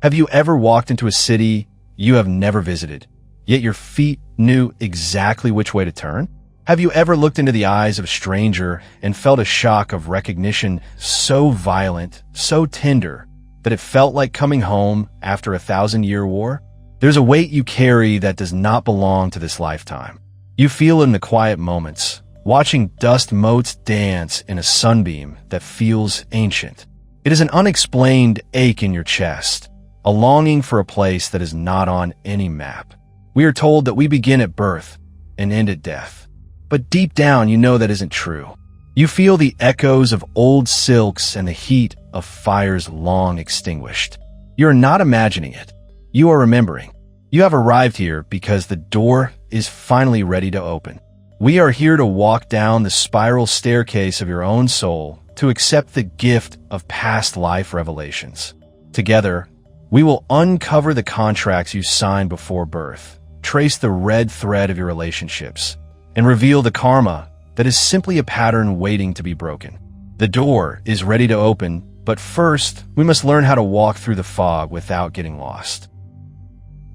Have you ever walked into a city you have never visited, yet your feet knew exactly which way to turn? Have you ever looked into the eyes of a stranger and felt a shock of recognition so violent, so tender, that it felt like coming home after a 1,000-year war? There's a weight you carry that does not belong to this lifetime. You feel it in the quiet moments, watching dust motes dance in a sunbeam that feels ancient. It is an unexplained ache in your chest, a longing for a place that is not on any map. We are told that we begin at birth and end at death. But deep down, you know that isn't true. You feel the echoes of old silks and the heat of fires long extinguished. You are not imagining it. You are remembering. You have arrived here because the door is finally ready to open. We are here to walk down the spiral staircase of your own soul to accept the gift of past life revelations. Together, we will uncover the contracts you signed before birth, trace the red thread of your relationships, and reveal the karma that is simply a pattern waiting to be broken. The door is ready to open, but first, we must learn how to walk through the fog without getting lost.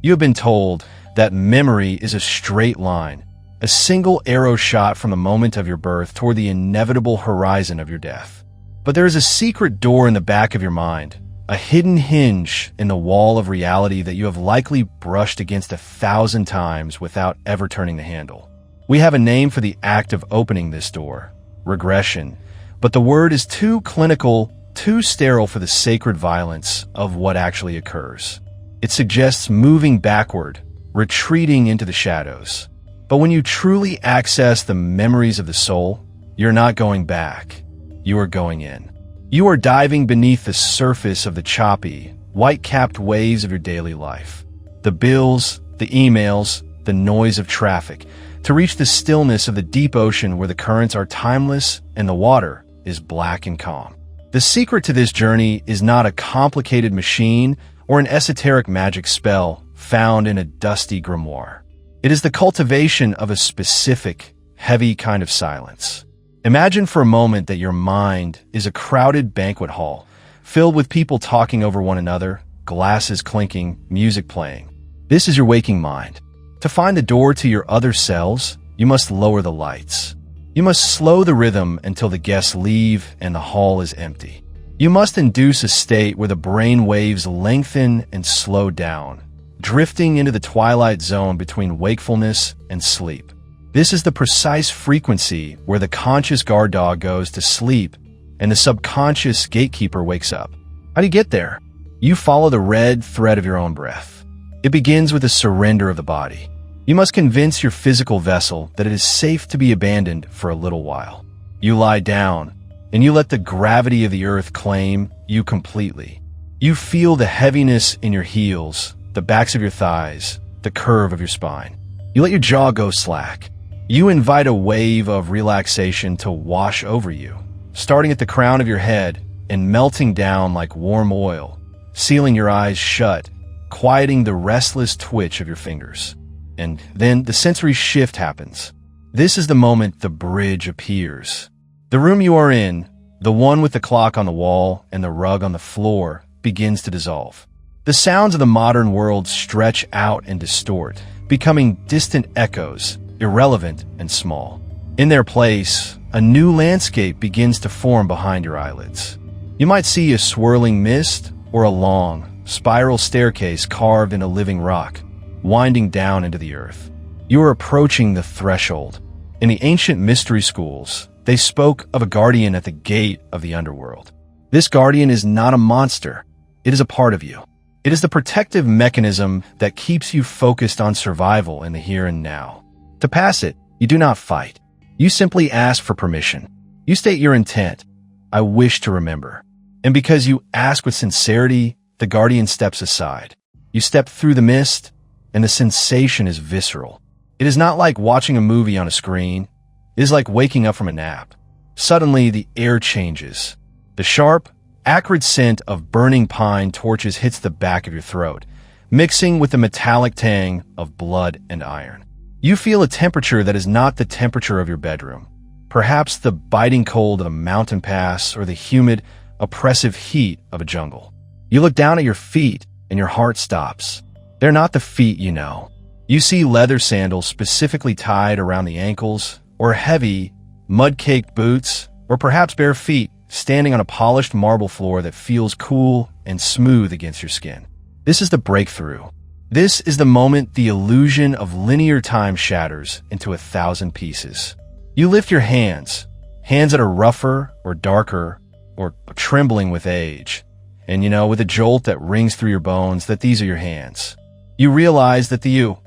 You have been told that memory is a straight line, a single arrow shot from the moment of your birth toward the inevitable horizon of your death. But there is a secret door in the back of your mind, a hidden hinge in the wall of reality that you have likely brushed against 1,000 times without ever turning the handle. We have a name for the act of opening this door, regression, but the word is too clinical, too sterile for the sacred violence of what actually occurs. It suggests moving backward, retreating into the shadows. But when you truly access the memories of the soul, you're not going back, you are going in. You are diving beneath the surface of the choppy, white-capped waves of your daily life. The bills, the emails, the noise of traffic, to reach the stillness of the deep ocean where the currents are timeless and the water is black and calm. The secret to this journey is not a complicated machine or an esoteric magic spell found in a dusty grimoire. It is the cultivation of a specific, heavy kind of silence. Imagine for a moment that your mind is a crowded banquet hall, filled with people talking over one another, glasses clinking, music playing. This is your waking mind. To find the door to your other selves, you must lower the lights. You must slow the rhythm until the guests leave and the hall is empty. You must induce a state where the brain waves lengthen and slow down, drifting into the twilight zone between wakefulness and sleep. This is the precise frequency where the conscious guard dog goes to sleep and the subconscious gatekeeper wakes up. How do you get there? You follow the red thread of your own breath. It begins with a surrender of the body. You must convince your physical vessel that it is safe to be abandoned for a little while. You lie down, and you let the gravity of the earth claim you completely. You feel the heaviness in your heels, the backs of your thighs, the curve of your spine. You let your jaw go slack. You invite a wave of relaxation to wash over you, starting at the crown of your head and melting down like warm oil, sealing your eyes shut, quieting the restless twitch of your fingers. And then the sensory shift happens. This is the moment the bridge appears. The room you are in, the one with the clock on the wall and the rug on the floor, begins to dissolve. The sounds of the modern world stretch out and distort, becoming distant echoes, irrelevant and small. In their place, a new landscape begins to form behind your eyelids. You might see a swirling mist or a long, spiral staircase carved in a living rock, winding down into the earth. You are approaching the threshold. In the ancient mystery schools, they spoke of a guardian at the gate of the underworld. This guardian is not a monster. It is a part of you. It is the protective mechanism that keeps you focused on survival in the here and now. To pass it, you do not fight. You simply ask for permission. You state your intent. I wish to remember. And because you ask with sincerity, the guardian steps aside. You step through the mist, and the sensation is visceral. It is not like watching a movie on a screen. It is like waking up from a nap. Suddenly, the air changes. The sharp, acrid scent of burning pine torches hits the back of your throat, mixing with the metallic tang of blood and iron. You feel a temperature that is not the temperature of your bedroom. Perhaps the biting cold of a mountain pass or the humid, oppressive heat of a jungle. You look down at your feet, and your heart stops. They're not the feet you know. You see leather sandals specifically tied around the ankles, or heavy, mud-caked boots, or perhaps bare feet standing on a polished marble floor that feels cool and smooth against your skin. This is the breakthrough. This is the moment the illusion of linear time shatters into 1,000 pieces. You lift your hands that are rougher or darker or trembling with age, and with a jolt that rings through your bones that these are your hands. You realize that the you,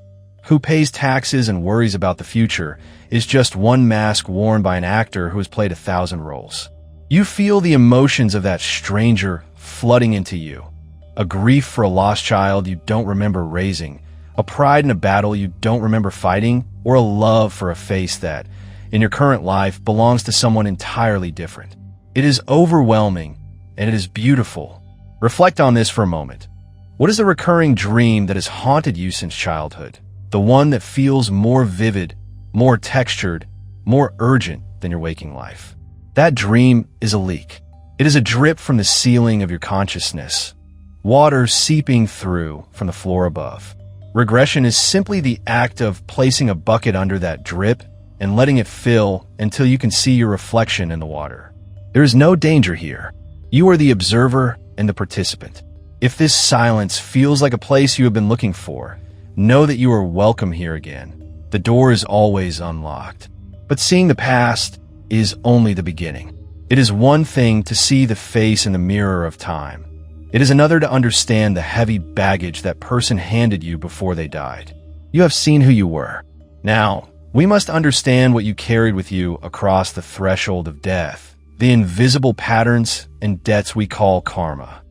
who pays taxes and worries about the future, is just one mask worn by an actor who has played 1,000 roles. You feel the emotions of that stranger flooding into you. A grief for a lost child you don't remember raising, a pride in a battle you don't remember fighting, or a love for a face that, in your current life, belongs to someone entirely different. It is overwhelming, and it is beautiful. Reflect on this for a moment. What is the recurring dream that has haunted you since childhood? The one that feels more vivid, more textured, more urgent than your waking life. That dream is a leak. It is a drip from the ceiling of your consciousness, water seeping through from the floor above. Regression is simply the act of placing a bucket under that drip and letting it fill until you can see your reflection in the water. There is no danger here. You are the observer and the participant. If this silence feels like a place you have been looking for, know that you are welcome here again. The door is always unlocked. But seeing the past is only the beginning. It is one thing to see the face in the mirror of time. It is another to understand the heavy baggage that person handed you before they died. You have seen who you were. Now, we must understand what you carried with you across the threshold of death, the invisible patterns and debts we call karma.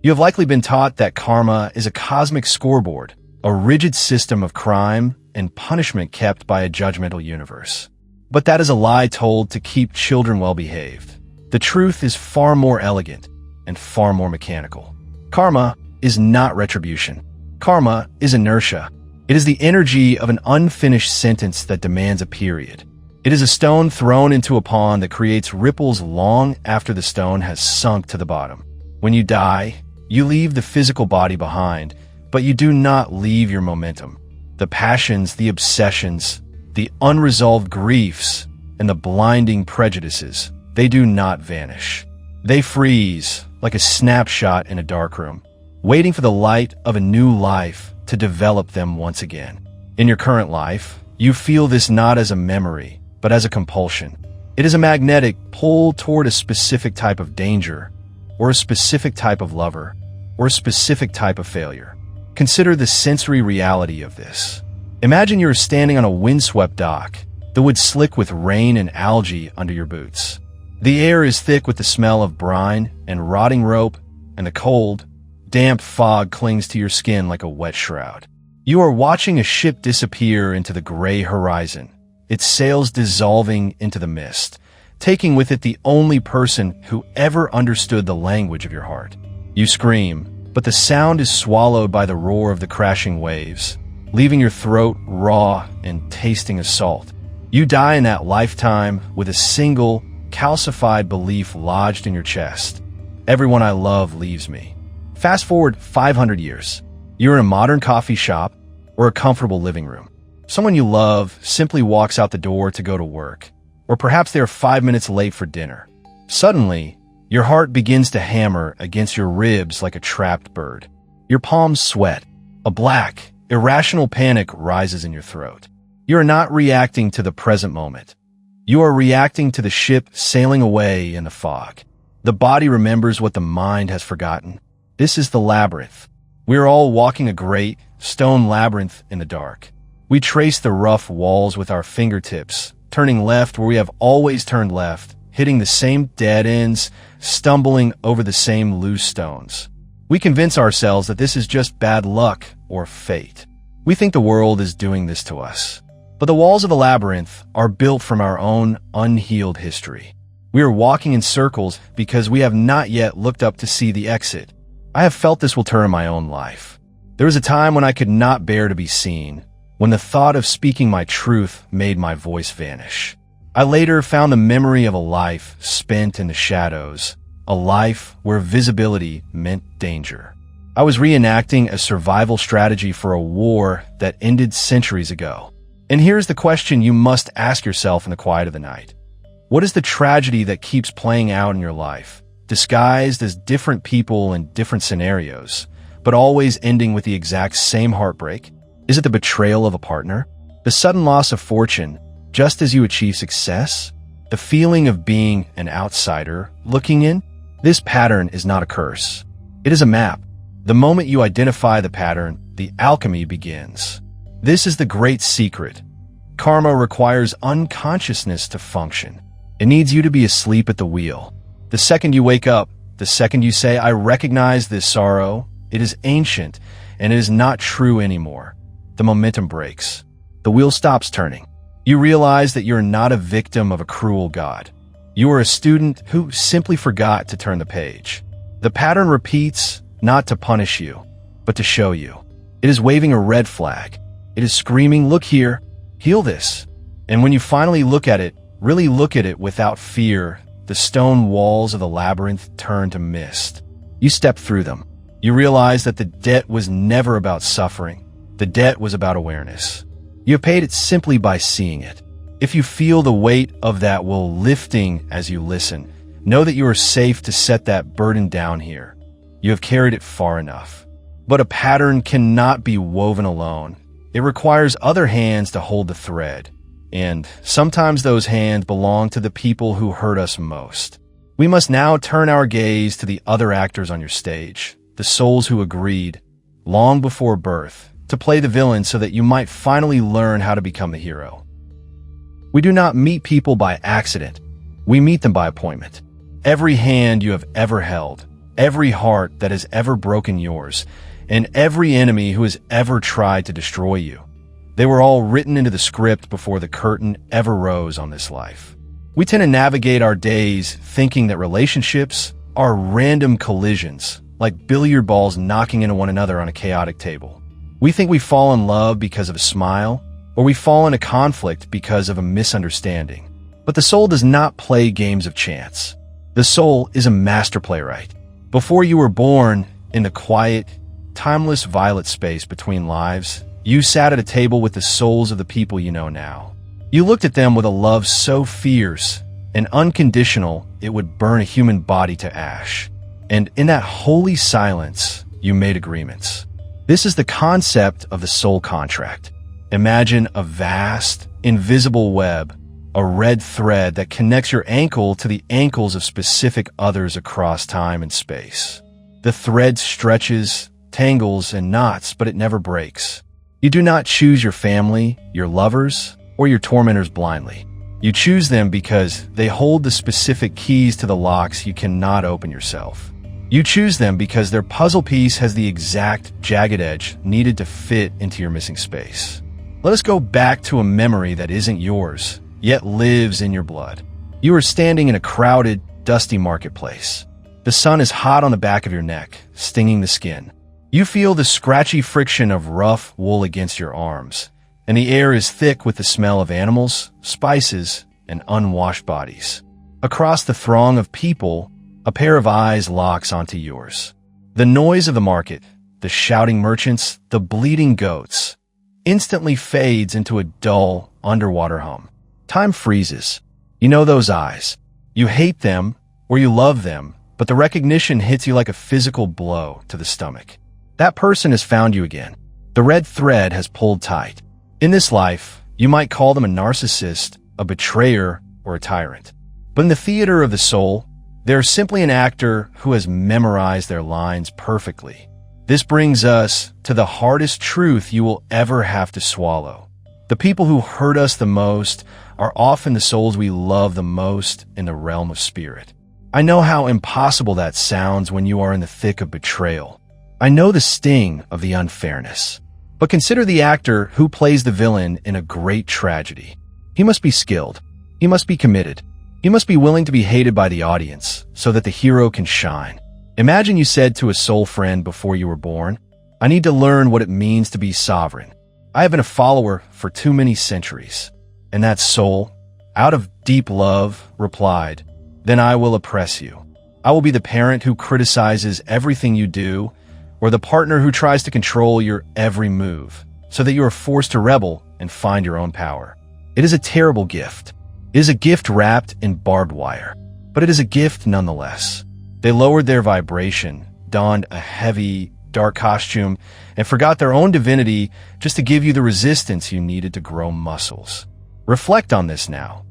You have likely been taught that karma is a cosmic scoreboard, a rigid system of crime and punishment kept by a judgmental universe. But that is a lie told to keep children well-behaved. The truth is far more elegant and far more mechanical. Karma is not retribution. Karma is inertia. It is the energy of an unfinished sentence that demands a period. It is a stone thrown into a pond that creates ripples long after the stone has sunk to the bottom. When you die, you leave the physical body behind, but you do not leave your momentum. The passions, the obsessions, the unresolved griefs, and the blinding prejudices, they do not vanish. They freeze like a snapshot in a darkroom, waiting for the light of a new life to develop them once again. In your current life, you feel this not as a memory, but as a compulsion. It is a magnetic pull toward a specific type of danger, or a specific type of lover, or a specific type of failure. Consider the sensory reality of this. Imagine you're standing on a windswept dock, the wood slick with rain and algae under your boots. The air is thick with the smell of brine and rotting rope, and the cold, damp fog clings to your skin like a wet shroud. You are watching a ship disappear into the gray horizon, its sails dissolving into the mist, taking with it the only person who ever understood the language of your heart. You scream, but the sound is swallowed by the roar of the crashing waves, leaving your throat raw and tasting of salt. You die in that lifetime with a single, calcified belief lodged in your chest. Everyone I love leaves me. Fast forward 500 years. You're in a modern coffee shop or a comfortable living room. Someone you love simply walks out the door to go to work, or perhaps they are 5 minutes late for dinner. Suddenly, your heart begins to hammer against your ribs like a trapped bird. Your palms sweat. A black, irrational panic rises in your throat. You are not reacting to the present moment. You are reacting to the ship sailing away in the fog. The body remembers what the mind has forgotten. This is the labyrinth. We are all walking a great, stone labyrinth in the dark. We trace the rough walls with our fingertips, turning left where we have always turned left, hitting the same dead ends, stumbling over the same loose stones. We convince ourselves that this is just bad luck or fate. We think the world is doing this to us. But the walls of the labyrinth are built from our own unhealed history. We are walking in circles because we have not yet looked up to see the exit. I have felt this will turn in my own life. There was a time when I could not bear to be seen, when the thought of speaking my truth made my voice vanish. I later found the memory of a life spent in the shadows, a life where visibility meant danger. I was reenacting a survival strategy for a war that ended centuries ago. And here's the question you must ask yourself in the quiet of the night. What is the tragedy that keeps playing out in your life, disguised as different people in different scenarios, but always ending with the exact same heartbreak? Is it the betrayal of a partner? The sudden loss of fortune just as you achieve success? The feeling of being an outsider looking in? This pattern is not a curse. It is a map. The moment you identify the pattern, the alchemy begins. This is the great secret. Karma requires unconsciousness to function. It needs you to be asleep at the wheel. The second you wake up, the second you say, I recognize this sorrow, it is ancient and it is not true anymore. The momentum breaks. The wheel stops turning. You realize that you're not a victim of a cruel God. You are a student who simply forgot to turn the page. The pattern repeats, not to punish you, but to show you. It is waving a red flag. It is screaming, look here, heal this. And when you finally look at it, really look at it without fear, the stone walls of the labyrinth turn to mist. You step through them. You realize that the debt was never about suffering. The debt was about awareness. You have paid it simply by seeing it. If you feel the weight of that will lifting as you listen, know that you are safe to set that burden down here. You have carried it far enough. But a pattern cannot be woven alone. It requires other hands to hold the thread. And sometimes those hands belong to the people who hurt us most. We must now turn our gaze to the other actors on your stage, the souls who agreed, long before birth, to play the villain so that you might finally learn how to become the hero. We do not meet people by accident. We meet them by appointment. Every hand you have ever held, every heart that has ever broken yours, and every enemy who has ever tried to destroy you, they were all written into the script before the curtain ever rose on this life. We tend to navigate our days thinking that relationships are random collisions, like billiard balls knocking into one another on a chaotic table. We think we fall in love because of a smile, or we fall into conflict because of a misunderstanding. But the soul does not play games of chance. The soul is a master playwright. Before you were born, in the quiet, timeless violet space between lives, you sat at a table with the souls of the people you know now. You looked at them with a love so fierce and unconditional it would burn a human body to ash. And in that holy silence, you made agreements. This is the concept of the soul contract. Imagine a vast, invisible web, a red thread that connects your ankle to the ankles of specific others across time and space. The thread stretches, tangles, and knots, but it never breaks. You do not choose your family, your lovers, or your tormentors blindly. You choose them because they hold the specific keys to the locks you cannot open yourself. You choose them because their puzzle piece has the exact jagged edge needed to fit into your missing space. Let us go back to a memory that isn't yours, yet lives in your blood. You are standing in a crowded, dusty marketplace. The sun is hot on the back of your neck, stinging the skin. You feel the scratchy friction of rough wool against your arms, and the air is thick with the smell of animals, spices, and unwashed bodies. Across the throng of people, a pair of eyes locks onto yours. The noise of the market, the shouting merchants, the bleating goats, instantly fades into a dull, underwater hum. Time freezes. You know those eyes. You hate them, or you love them, but the recognition hits you like a physical blow to the stomach. That person has found you again. The red thread has pulled tight. In this life, you might call them a narcissist, a betrayer, or a tyrant. But in the theater of the soul, they're simply an actor who has memorized their lines perfectly. This brings us to the hardest truth you will ever have to swallow. The people who hurt us the most are often the souls we love the most in the realm of spirit. I know how impossible that sounds when you are in the thick of betrayal. I know the sting of the unfairness. But consider the actor who plays the villain in a great tragedy. He must be skilled. He must be committed. He must be willing to be hated by the audience so that the hero can shine. Imagine you said to a soul friend before you were born, I need to learn what it means to be sovereign. I have been a follower for too many centuries. And that soul, out of deep love, replied, then I will oppress you. I will be the parent who criticizes everything you do, or the partner who tries to control your every move, so that you are forced to rebel and find your own power. It is a terrible gift. It is a gift wrapped in barbed wire, but it is a gift nonetheless. They lowered their vibration, donned a heavy, dark costume, and forgot their own divinity just to give you the resistance you needed to grow muscles. Reflect on this now.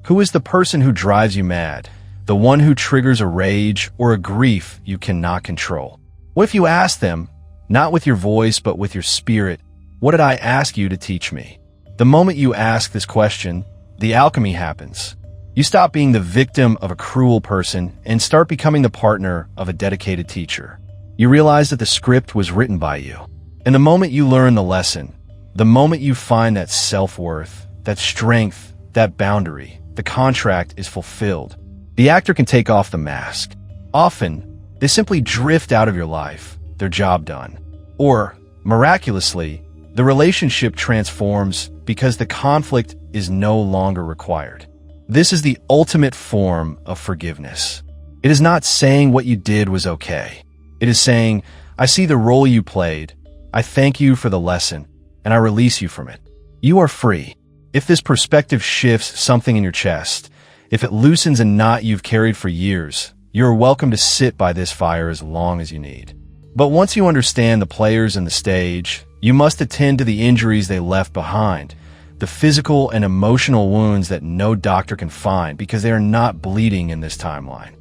Who is the person who drives you mad? The one who triggers a rage or a grief you cannot control? What if you ask them, not with your voice but with your spirit, what did I ask you to teach me? The moment you ask this question, the alchemy happens. You stop being the victim of a cruel person and start becoming the partner of a dedicated teacher. You realize that the script was written by you. And the moment you learn the lesson, the moment you find that self-worth, that strength, that boundary, the contract is fulfilled. The actor can take off the mask. Often, they simply drift out of your life, their job done. Or, miraculously, the relationship transforms because the conflict is no longer required. This is the ultimate form of forgiveness. It is not saying what you did was okay. It is saying, I see the role you played, I thank you for the lesson, and I release you from it. You are free. If this perspective shifts something in your chest, if it loosens a knot you've carried for years, you are welcome to sit by this fire as long as you need. But once you understand the players and the stage, you must attend to the injuries they left behind, the physical and emotional wounds that no doctor can find because they are not bleeding in this timeline.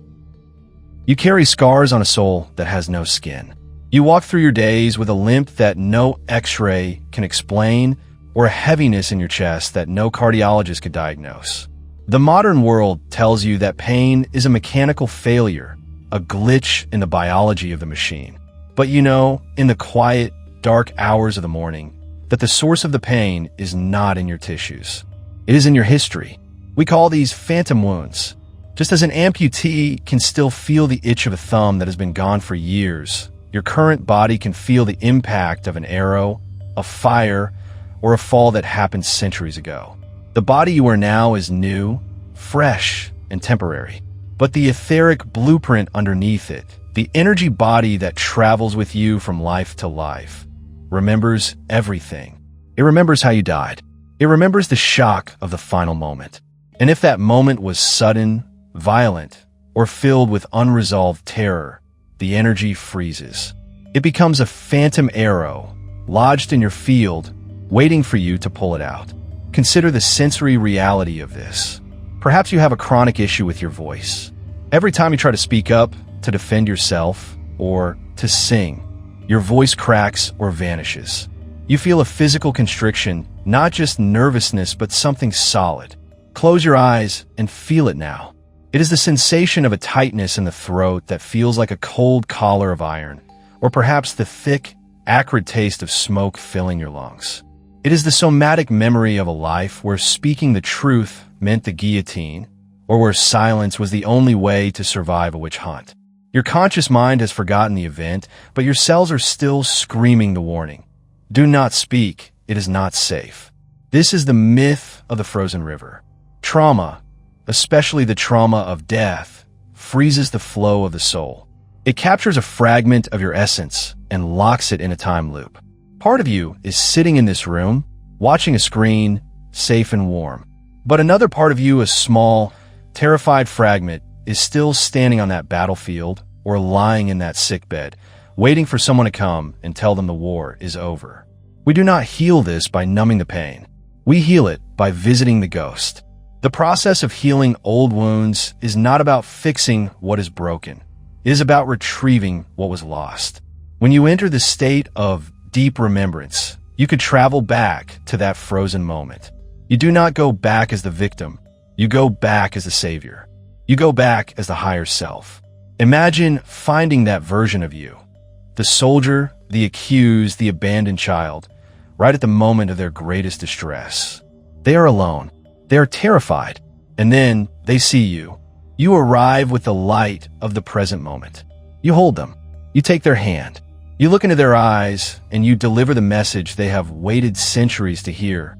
You carry scars on a soul that has no skin. You walk through your days with a limp that no x-ray can explain or a heaviness in your chest that no cardiologist could diagnose. The modern world tells you that pain is a mechanical failure, a glitch in the biology of the machine. But you know, in the quiet, dark hours of the morning, that the source of the pain is not in your tissues. It is in your history. We call these phantom wounds. Just as an amputee can still feel the itch of a thumb that has been gone for years, your current body can feel the impact of an arrow, a fire, or a fall that happened centuries ago. The body you are now is new, fresh, and temporary. But the etheric blueprint underneath it, the energy body that travels with you from life to life, remembers everything. It remembers how you died. It remembers the shock of the final moment. And if that moment was sudden, violent, or filled with unresolved terror, the energy freezes. It becomes a phantom arrow, lodged in your field, waiting for you to pull it out. Consider the sensory reality of this. Perhaps you have a chronic issue with your voice. Every time you try to speak up, to defend yourself, or to sing, your voice cracks or vanishes. You feel a physical constriction, not just nervousness, but something solid. Close your eyes and feel it now. It is the sensation of a tightness in the throat that feels like a cold collar of iron, or perhaps the thick, acrid taste of smoke filling your lungs. It is the somatic memory of a life where speaking the truth meant the guillotine, or where silence was the only way to survive a witch hunt. Your conscious mind has forgotten the event, but your cells are still screaming the warning. Do not speak, it is not safe. This is the myth of the frozen river. Trauma, especially the trauma of death, freezes the flow of the soul. It captures a fragment of your essence and locks it in a time loop. Part of you is sitting in this room, watching a screen, safe and warm. But another part of you, a small, terrified fragment, is still standing on that battlefield or lying in that sickbed, waiting for someone to come and tell them the war is over. We do not heal this by numbing the pain. We heal it by visiting the ghost. The process of healing old wounds is not about fixing what is broken. It is about retrieving what was lost. When you enter the state of deep remembrance, you could travel back to that frozen moment. You do not go back as the victim. You go back as the savior. You go back as the higher self. Imagine finding that version of you, the soldier, the accused, the abandoned child, right at the moment of their greatest distress. They are alone. They are terrified. And then they see you. You arrive with the light of the present moment. You hold them. You take their hand. You look into their eyes and you deliver the message they have waited centuries to hear.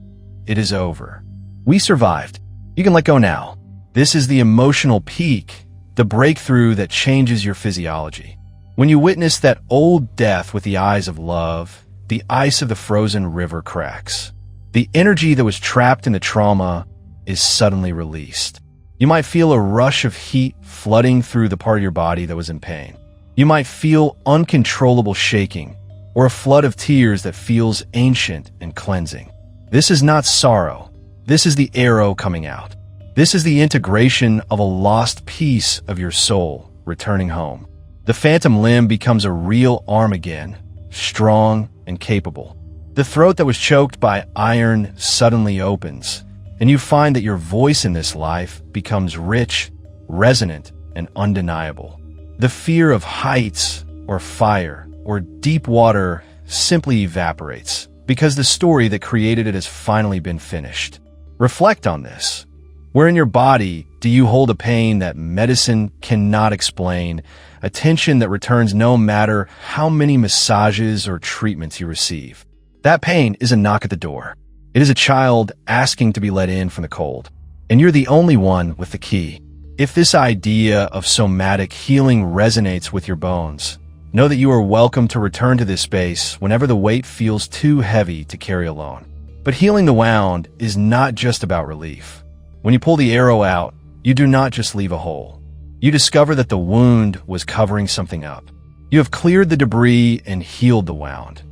It is over. We survived. You can let go now. This is the emotional peak, the breakthrough that changes your physiology. When you witness that old death with the eyes of love, the ice of the frozen river cracks. The energy that was trapped in the trauma is suddenly released. You might feel a rush of heat flooding through the part of your body that was in pain. You might feel uncontrollable shaking, or a flood of tears that feels ancient and cleansing. This is not sorrow. This is the arrow coming out. This is the integration of a lost piece of your soul returning home. The phantom limb becomes a real arm again, strong and capable. The throat that was choked by iron suddenly opens, and you find that your voice in this life becomes rich, resonant, and undeniable. The fear of heights or fire or deep water simply evaporates because the story that created it has finally been finished. Reflect on this. Where in your body do you hold a pain that medicine cannot explain, a tension that returns no matter how many massages or treatments you receive? That pain is a knock at the door. It is a child asking to be let in from the cold, and you're the only one with the key. If this idea of somatic healing resonates with your bones, know that you are welcome to return to this space whenever the weight feels too heavy to carry alone. But healing the wound is not just about relief. When you pull the arrow out, you do not just leave a hole. You discover that the wound was covering something up. You have cleared the debris and healed the wound.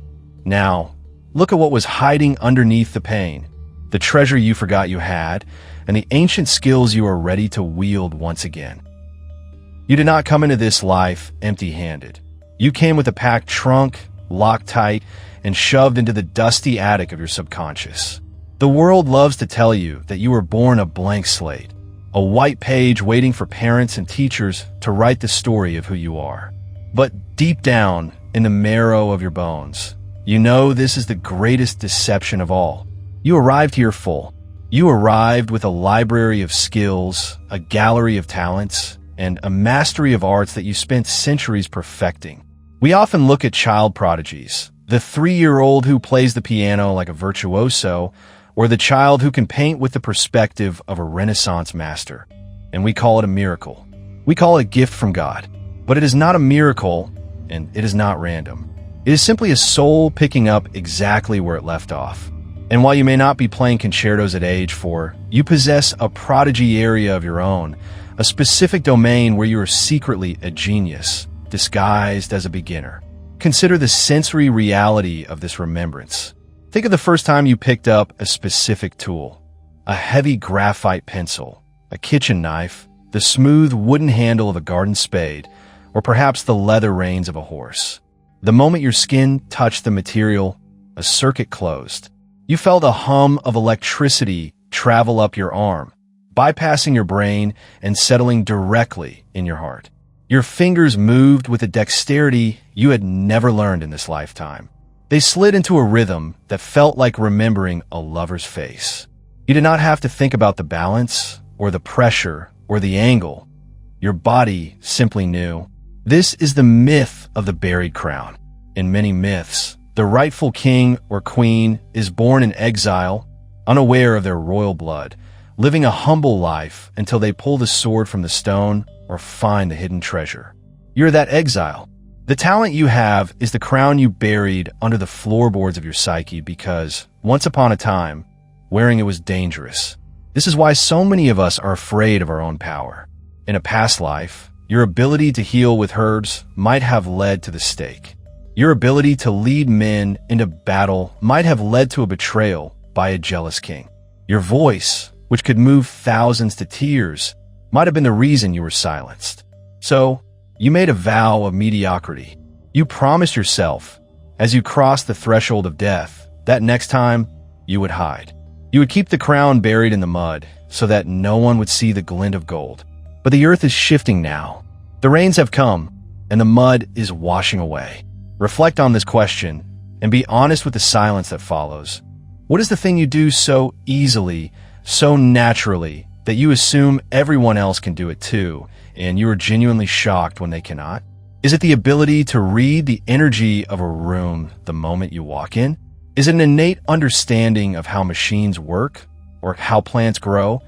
Now, look at what was hiding underneath the pain, the treasure you forgot you had, and the ancient skills you are ready to wield once again. You did not come into this life empty-handed. You came with a packed trunk, locked tight, and shoved into the dusty attic of your subconscious. The world loves to tell you that you were born a blank slate, a white page waiting for parents and teachers to write the story of who you are. But deep down, in the marrow of your bones, you know this is the greatest deception of all. You arrived here full. You arrived with a library of skills, a gallery of talents, and a mastery of arts that you spent centuries perfecting. We often look at child prodigies, the 3-year-old who plays the piano like a virtuoso, or the child who can paint with the perspective of a Renaissance master, and we call it a miracle. We call it a gift from God. But it is not a miracle, and it is not random. It is simply a soul picking up exactly where it left off. And while you may not be playing concertos at age 4, you possess a prodigy area of your own, a specific domain where you are secretly a genius, disguised as a beginner. Consider the sensory reality of this remembrance. Think of the first time you picked up a specific tool, a heavy graphite pencil, a kitchen knife, the smooth wooden handle of a garden spade, or perhaps the leather reins of a horse. The moment your skin touched the material, a circuit closed. You felt a hum of electricity travel up your arm, bypassing your brain and settling directly in your heart. Your fingers moved with a dexterity you had never learned in this lifetime. They slid into a rhythm that felt like remembering a lover's face. You did not have to think about the balance, or the pressure, or the angle. Your body simply knew. This is the myth of the buried crown. In many myths, the rightful king or queen is born in exile, unaware of their royal blood, living a humble life until they pull the sword from the stone or find the hidden treasure. You're that exile. The talent you have is the crown you buried under the floorboards of your psyche because, once upon a time, wearing it was dangerous. This is why so many of us are afraid of our own power. In a past life, your ability to heal with herbs might have led to the stake. Your ability to lead men into battle might have led to a betrayal by a jealous king. Your voice, which could move thousands to tears, might have been the reason you were silenced. So, you made a vow of mediocrity. You promised yourself, as you crossed the threshold of death, that next time, you would hide. You would keep the crown buried in the mud so that no one would see the glint of gold. But the earth is shifting now. The rains have come, and the mud is washing away. Reflect on this question, and be honest with the silence that follows. What is the thing you do so easily, so naturally, that you assume everyone else can do it too, and you are genuinely shocked when they cannot? Is it the ability to read the energy of a room the moment you walk in? Is it an innate understanding of how machines work, or how plants grow,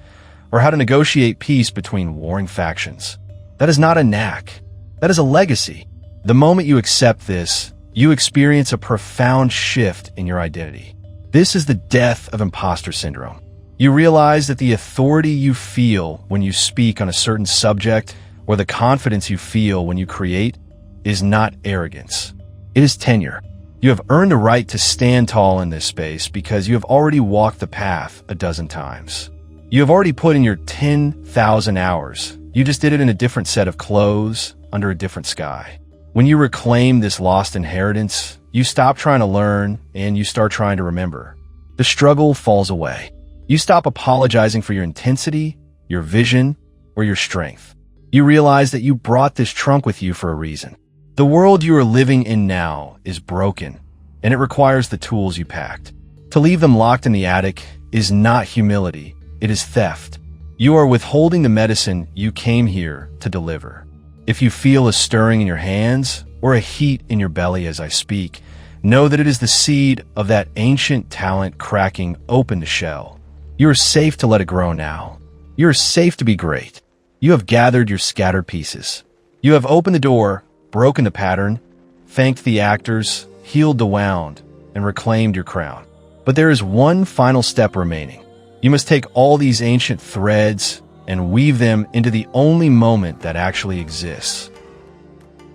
or how to negotiate peace between warring factions? That is not a knack. That is a legacy. The moment you accept this, you experience a profound shift in your identity. This is the death of imposter syndrome. You realize that the authority you feel when you speak on a certain subject or the confidence you feel when you create is not arrogance. It is tenure. You have earned the right to stand tall in this space because you have already walked the path a dozen times. You have already put in your 10,000 hours. You just did it in a different set of clothes, under a different sky. When you reclaim this lost inheritance, you stop trying to learn and you start trying to remember. The struggle falls away. You stop apologizing for your intensity, your vision, or your strength. You realize that you brought this trunk with you for a reason. The world you are living in now is broken, and it requires the tools you packed. To leave them locked in the attic is not humility, it is theft. You are withholding the medicine you came here to deliver. If you feel a stirring in your hands or a heat in your belly as I speak, know that it is the seed of that ancient talent cracking open the shell. You are safe to let it grow now. You are safe to be great. You have gathered your scattered pieces. You have opened the door, broken the pattern, thanked the actors, healed the wound, and reclaimed your crown. But there is one final step remaining. You must take all these ancient threads and weave them into the only moment that actually exists.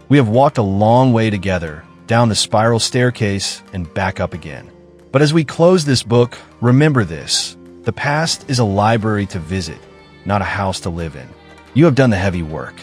We have walked a long way together, down the spiral staircase and back up again. But as we close this book, remember this. The past is a library to visit, not a house to live in. You have done the heavy work.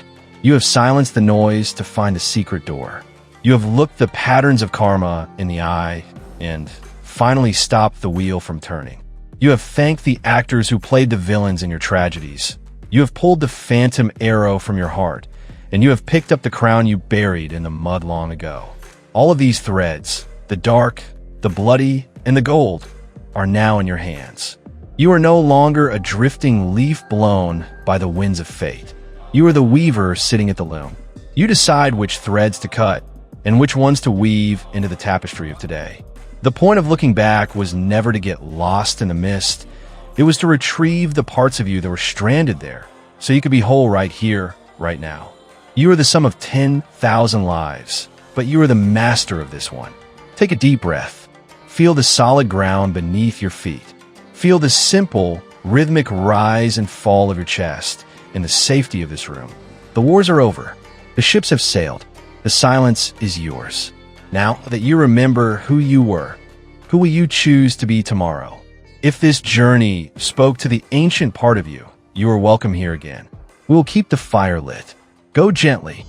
You have silenced the noise to find the secret door. You have looked the patterns of karma in the eye and finally stopped the wheel from turning. You have thanked the actors who played the villains in your tragedies. You have pulled the phantom arrow from your heart, and you have picked up the crown you buried in the mud long ago. All of these threads, the dark, the bloody, and the gold, are now in your hands. You are no longer a drifting leaf blown by the winds of fate. You are the weaver sitting at the loom. You decide which threads to cut and which ones to weave into the tapestry of today. The point of looking back was never to get lost in the mist. It was to retrieve the parts of you that were stranded there so you could be whole right here, right now. You are the sum of 10,000 lives, but you are the master of this one. Take a deep breath. Feel the solid ground beneath your feet. Feel the simple, rhythmic rise and fall of your chest in the safety of this room. The wars are over. The ships have sailed. The silence is yours. Now that you remember who you were, who will you choose to be tomorrow? If this journey spoke to the ancient part of you, you are welcome here again. We will keep the fire lit. Go gently,